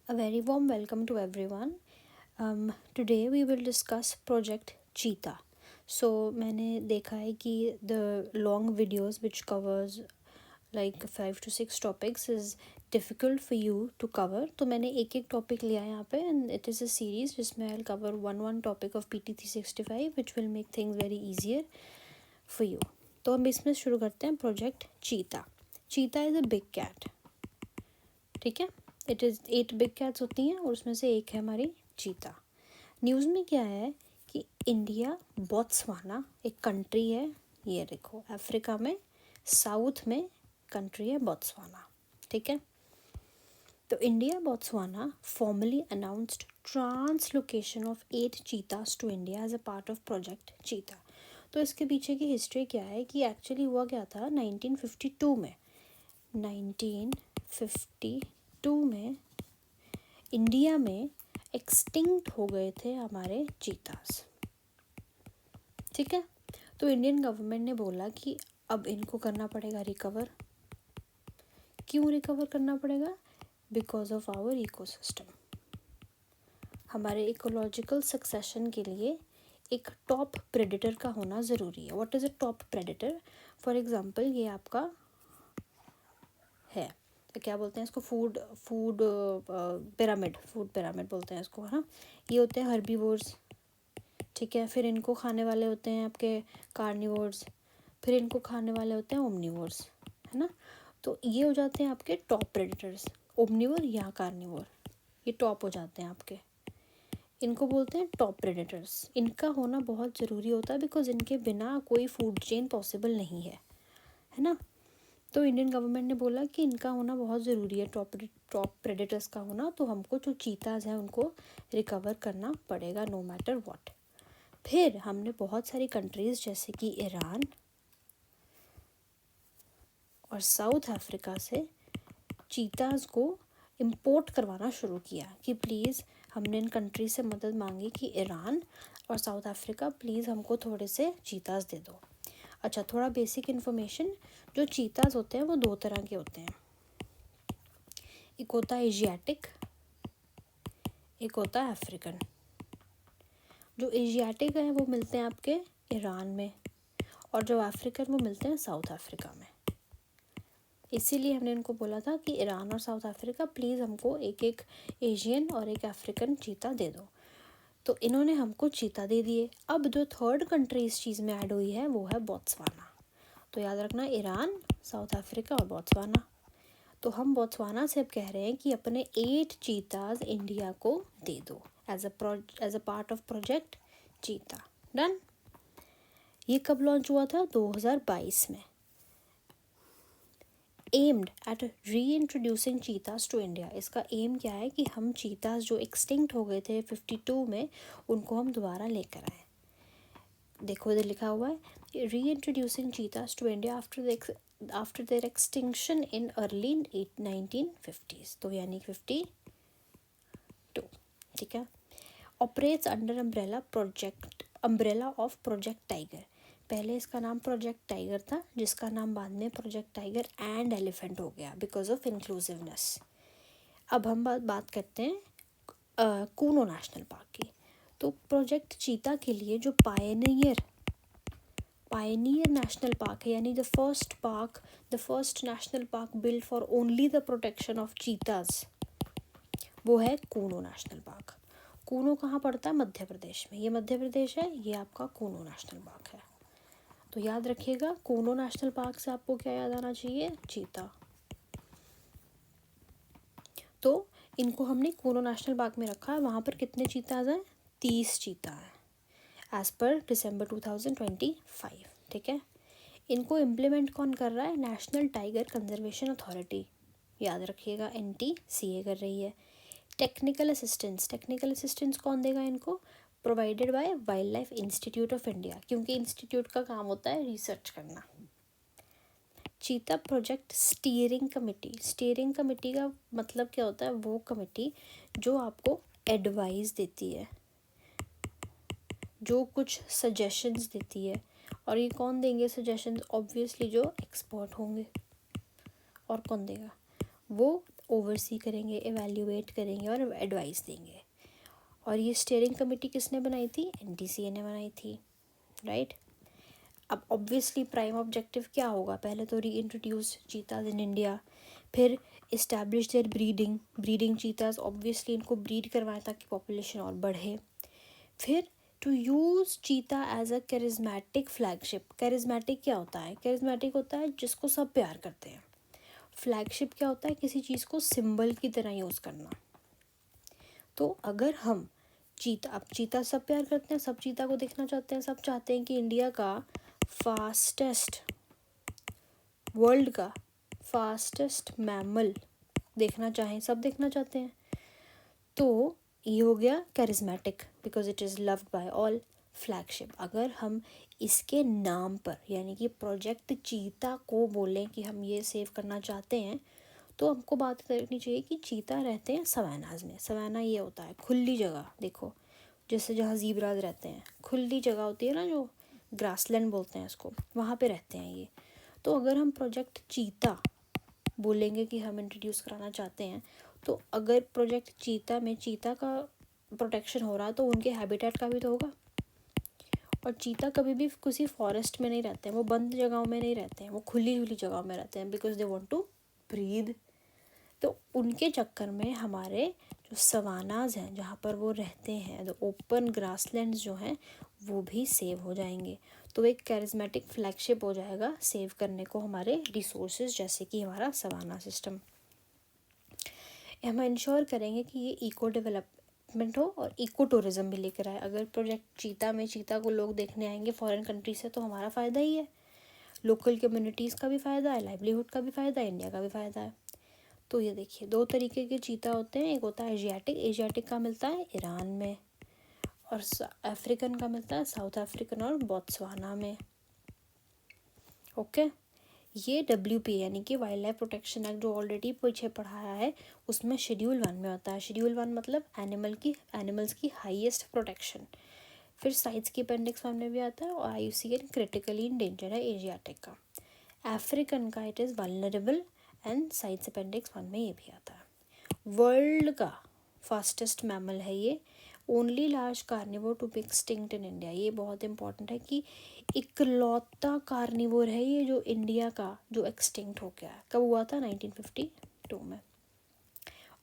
A very warm welcome to everyone. Today we will discuss Project Cheetah. So मैंने देखा है कि the long videos which covers like 5 to 6 topics is difficult for you to cover. तो मैंने एक एक topic लिया है यहाँ पे and it is a series जिसमें I'll cover one topic of PT 365 which will make things very easier for you. तो हम इसमें शुरू करते हैं Project Cheetah. Cheetah is a big cat. ठीक है, इट इज़ 8 बिग कैट्स होती हैं और उसमें से एक है हमारी चीता. न्यूज़ में क्या है कि इंडिया बोत्सवाना एक कंट्री है, ये देखो अफ्रीका में साउथ में कंट्री है बोत्सवाना. ठीक है, तो India Botswana formally announced translocation of 8 cheetahs to India as a part of project cheetah. तो इसके पीछे की हिस्ट्री क्या है कि एक्चुअली हुआ क्या था 1952 में. 1952 में इंडिया में एक्सटिंक्ट हो गए थे हमारे चीतास. ठीक है, तो इंडियन गवर्नमेंट ने बोला कि अब इनको करना पड़ेगा रिकवर. क्यों रिकवर करना पड़ेगा? Because of our ecosystem. हमारे इकोलॉजिकल सक्सेशन के लिए एक टॉप प्रेडेटर का होना ज़रूरी है. What is a top predator? For example ये आपका है, तो क्या बोलते हैं इसको, फूड पिरामिड बोलते हैं इसको, है ना. ये होते हैं हर्बीवोर्स. ठीक है, फिर इनको खाने वाले होते हैं आपके कार्निवोर्स, फिर इनको खाने वाले होते हैं ओमनिवोर्स, है ना. तो ये हो जाते हैं आपके टॉप प्रेडेटर्स, ओमनिवोर या कार्निवोर, ये टॉप हो जाते हैं आपके. इनको बोलते हैं टॉप प्रेडेटर्स. इनका होना बहुत ज़रूरी होता है बिकॉज इनके बिना कोई फूड चेन पॉसिबल नहीं है ना. तो इंडियन गवर्नमेंट ने बोला कि इनका होना बहुत ज़रूरी है, टॉप प्रेडेटर्स का होना. तो हमको जो चीताज हैं उनको रिकवर करना पड़ेगा नो मैटर व्हाट. फिर हमने बहुत सारी कंट्रीज़ जैसे कि ईरान और साउथ अफ्रीका से चीताज को इंपोर्ट करवाना शुरू किया कि प्लीज़, हमने इन कंट्री से मदद मांगी कि ईरान और साउथ अफ्रीका प्लीज़ हमको थोड़े से चीताज दे दो. अच्छा, थोड़ा बेसिक इन्फॉर्मेशन. जो चीताज होते हैं वो 2 तरह के होते हैं. एक होता है एशियाटिक, एक होता है अफ्रीकन. जो एशियाटिक है वो मिलते हैं आपके ईरान में और जो अफ्रीकन वो मिलते हैं साउथ अफ्रीका में. इसीलिए हमने इनको बोला था कि ईरान और साउथ अफ्रीका प्लीज़ हमको एक एक एशियन और एक अफ्रीकन चीता दे दो. तो इन्होंने हमको चीता दे दिए. अब जो थर्ड कंट्री इस चीज़ में ऐड हुई है वो है बोत्सवाना. तो याद रखना, ईरान, साउथ अफ्रीका और बोत्सवाना. तो हम बोत्सवाना से अब कह रहे हैं कि अपने 8 चीताज इंडिया को दे दो as a part of project cheetah. Done. ये कब लॉन्च हुआ था? 2022 में. Aimed at reintroducing cheetahs to India. इसका एम क्या है कि हम चीताज जो एक्सटिंक्ट हो गए थे 52 में उनको हम दोबारा लेकर आए. देखो इधर लिखा हुआ है reintroducing cheetahs to India after their extinction in early 1950s. तो यानी 52. ठीक है. Operates under umbrella of project tiger. पहले इसका नाम प्रोजेक्ट टाइगर था जिसका नाम बाद में प्रोजेक्ट टाइगर एंड एलिफेंट हो गया बिकॉज ऑफ इंक्लूसिवनेस. अब हम बात करते हैं कूनो नेशनल पार्क की. तो प्रोजेक्ट चीता के लिए जो पायनियर नेशनल पार्क है, यानी the first national park build for only the protection of cheetahs, वो है कूनो नेशनल पार्क. कूनो कहाँ पड़ता है? मध्य प्रदेश में. ये मध्य प्रदेश है, ये आपका कूनो नेशनल पार्क है. तो याद रखिएगा, कूनो नेशनल पार्क से आपको क्या याद आना चाहिए? चीता. तो इनको हमने कूनो नेशनल पार्क में रखा है. वहाँ पर कितने चीताज हैं? 30 चीता हैं एज़ पर दिसंबर 2025. ठीक है. इनको इम्प्लीमेंट कौन कर रहा है? National tiger conservation authority. याद रखिएगा, NTCA कर रही है. टेक्निकल असिस्टेंस कौन देगा इनको? Provided by wild life institute of India, क्योंकि इंस्टीट्यूट का काम होता है रिसर्च करना. चीता प्रोजेक्ट स्टीयरिंग कमेटी का मतलब क्या होता है? वो कमेटी जो आपको एडवाइस देती है, जो कुछ सजेशंस देती है. और ये कौन देंगे सजेशंस? ऑब्वियसली जो एक्सपर्ट होंगे. और कौन देगा? वो ओवरसी करेंगे, एवेल्युएट करेंगे और एडवाइस देंगे। और ये स्टीयरिंग कमेटी किसने बनाई थी? NTCA ने बनाई थी, राइट। अब ऑब्वियसली प्राइम ऑब्जेक्टिव क्या होगा? पहले तो reintroduce cheetahs in India, फिर establish their breeding cheetahs, obviously इनको ब्रीड करवाएं ताकि पॉपुलेशन और बढ़े। फिर to use cheetah as a charismatic flagship. Charismatic क्या होता है? कैरिज्मेटिक होता है जिसको सब प्यार करते हैं। फ्लैगशिप क्या होता है? किसी चीज़ को सिंबल की तरह यूज़ करना। तो अगर हम अब चीता सब प्यार करते हैं, सब चीता को देखना चाहते हैं, सब चाहते हैं कि इंडिया का वर्ल्ड का फास्टेस्ट मैमल देखना चाहें, सब देखना चाहते हैं। तो ये हो गया charismatic because it is loved by all. Flagship, अगर हम इसके नाम पर यानी कि प्रोजेक्ट चीता को बोलें कि हम ये सेव करना चाहते हैं, तो हमको बात करनी चाहिए कि चीता रहते हैं सवानाज में। सवाना ये होता है खुली जगह, देखो जैसे जहाँ ज़ीब्राज रहते हैं, खुली जगह होती है ना, जो ग्रासलैंड बोलते हैं इसको, वहाँ पे रहते हैं ये। तो अगर हम प्रोजेक्ट चीता बोलेंगे कि हम इंट्रोड्यूस कराना चाहते हैं, तो अगर प्रोजेक्ट चीता में चीता का प्रोटेक्शन हो रहा है तो उनके हैबिटेट का भी तो होगा। और चीता कभी भी किसी फॉरेस्ट में नहीं रहते हैं, वो बंद जगहों में नहीं रहते हैं, वो खुली खुली जगहों में रहते हैं because they want to breathe. तो उनके चक्कर में हमारे जो सवानाज हैं जहाँ पर वो रहते हैं, जो ओपन ग्रासलैंड्स जो हैं, वो भी सेव हो जाएंगे। तो एक कैरिज्मेटिक फ्लैगशिप हो जाएगा सेव करने को हमारे रिसोर्सेज, जैसे कि हमारा सवाना सिस्टम। हम इंश्योर करेंगे कि ये इको डेवलपमेंट हो और इको टूरिज़्म भी लेकर आए। अगर प्रोजेक्ट चीता में चीता को लोग देखने आएंगे फॉरेन कंट्री से, तो हमारा फ़ायदा ही है, लोकल कम्युनिटीज़ का भी फ़ायदा है, लाइवलीहुड का भी फ़ायदा है, इंडिया का भी फ़ायदा है। तो ये देखिए, दो तरीके के चीता होते हैं, एक होता है एशियाटिक का मिलता है ईरान में, और अफ्रीकन का मिलता है साउथ अफ्रीकन और बोत्सवाना में। ओके, ये WPA यानी कि वाइल्ड लाइफ प्रोटेक्शन एक्ट जो ऑलरेडी पीछे पढ़ाया है, उसमें शेड्यूल 1 में होता है। शेड्यूल 1 मतलब एनिमल्स की हाईएस्ट प्रोटेक्शन। फिर साइट्स की अपेंडिक्स 1 में भी आता है, और IUCN क्रिटिकली इंडेंजर है एशियाटिक का। अफ्रीकन का it is vulnerable and sites appendix 1 में ये भी आता है। वर्ल्ड का फास्टेस्ट मैमल है ये, only large carnivore to be extinct in India. ये बहुत इंपॉर्टेंट है कि इकलौता कार्निवोर है ये जो इंडिया का जो एक्सटिंक्ट हो गया है। कब हुआ था? 1952 में।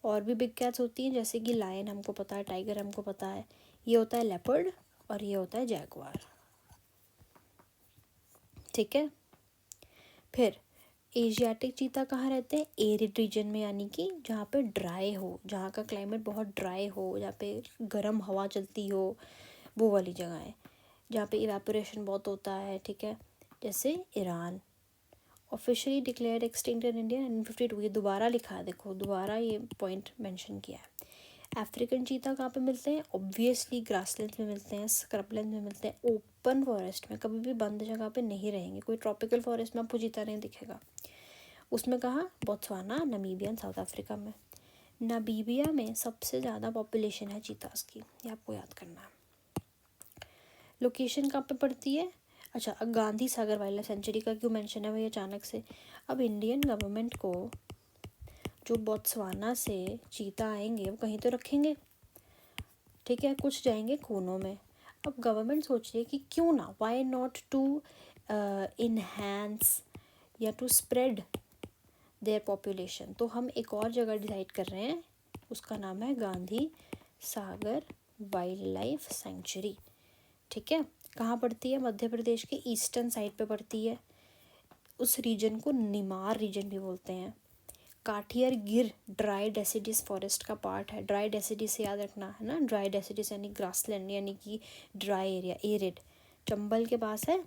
और भी बिग कैट्स होती हैं जैसे कि लायन हमको पता है, टाइगर हमको पता है, ये होता है लेपर्ड और ये होता है जैगुआर। ठीक है। फिर एशियाटिक चीता कहाँ रहते हैं? एरिड रीजन में, यानी कि जहाँ पे ड्राई हो, जहाँ का क्लाइमेट बहुत ड्राई हो, जहाँ पे गर्म हवा चलती हो, वो वाली जगह है, जहाँ पे इवेपोरेशन बहुत होता है। ठीक है, जैसे Iran. Officially declared extinct in India 1952, ये दोबारा लिखा है, देखो दोबारा ये पॉइंट मेंशन किया है। अफ्रीकन चीता कहाँ पे मिलते हैं? ऑब्वियसली ग्रासलैंड में मिलते हैं, स्क्रबलैंड में मिलते हैं, ओपन फॉरेस्ट में, कभी भी बंद जगह पे नहीं रहेंगे। कोई ट्रॉपिकल फॉरेस्ट में आपको चीता नहीं दिखेगा। उसमें कहाँ? बोत्सवाना, नामीबिया, साउथ अफ्रीका में। नामीबिया में सबसे ज़्यादा पॉपुलेशन है चीतास की, ये आपको याद करना है। लोकेशन कहाँ पे पड़ती है? अच्छा, Gandhi Sagar wild life sanctuary का क्यों मेंशन है भाई अचानक से? अब इंडियन गवर्नमेंट को जो बोत्सवाना से चीता आएंगे वो कहीं तो रखेंगे, ठीक है, कुछ जाएंगे कोनों में। अब गवर्नमेंट सोच रही है कि क्यों ना, वाई नॉट टू इन्हेंस या टू स्प्रेड देयर पॉपुलेशन। तो हम एक और जगह डिसाइड कर रहे हैं, उसका नाम है Gandhi Sagar wild life sanctuary. ठीक है, कहाँ पड़ती है? मध्य प्रदेश के ईस्टर्न साइड पे पड़ती है। उस रीजन को निमार रीजन भी बोलते हैं। काठियर गिर ड्राई डेसिडिस फॉरेस्ट का पार्ट है। ड्राई डेसिडिस याद रखना है ना, ड्राई डेसिडिस यानी ग्रासलैंड यानी कि ड्राई एरिया, एरिड, चंबल के पास है।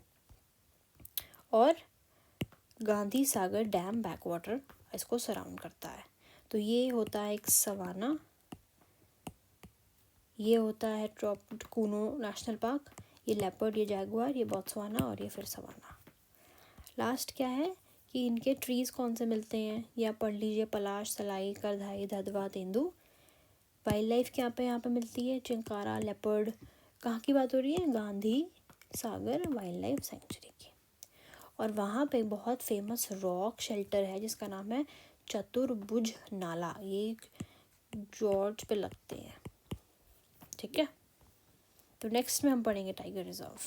और गांधी सागर डैम बैकवाटर इसको सराउंड करता है। तो ये होता है एक सवाना, ये होता है कूनो नेशनल पार्क, ये लेपर्ड, ये जैगुआर, ये बोत्सवाना और ये फिर सवाना। लास्ट क्या है कि इनके ट्रीज़ कौन से मिलते हैं, या पढ़ लीजिए, पलाश, सलाई, करधाई, धधवा, तेंदू। वाइल्ड लाइफ क्या पे यहाँ पे मिलती है? चिंकारा, लेपर्ड। कहाँ की बात हो रही है? Gandhi Sagar wild life sanctuary की। और वहाँ पे बहुत फेमस रॉक शेल्टर है जिसका नाम है चतुर्भुज नाला, ये जॉर्ज पे लगते हैं, ठीक है। तो नेक्स्ट में हम पढ़ेंगे टाइगर रिजर्व।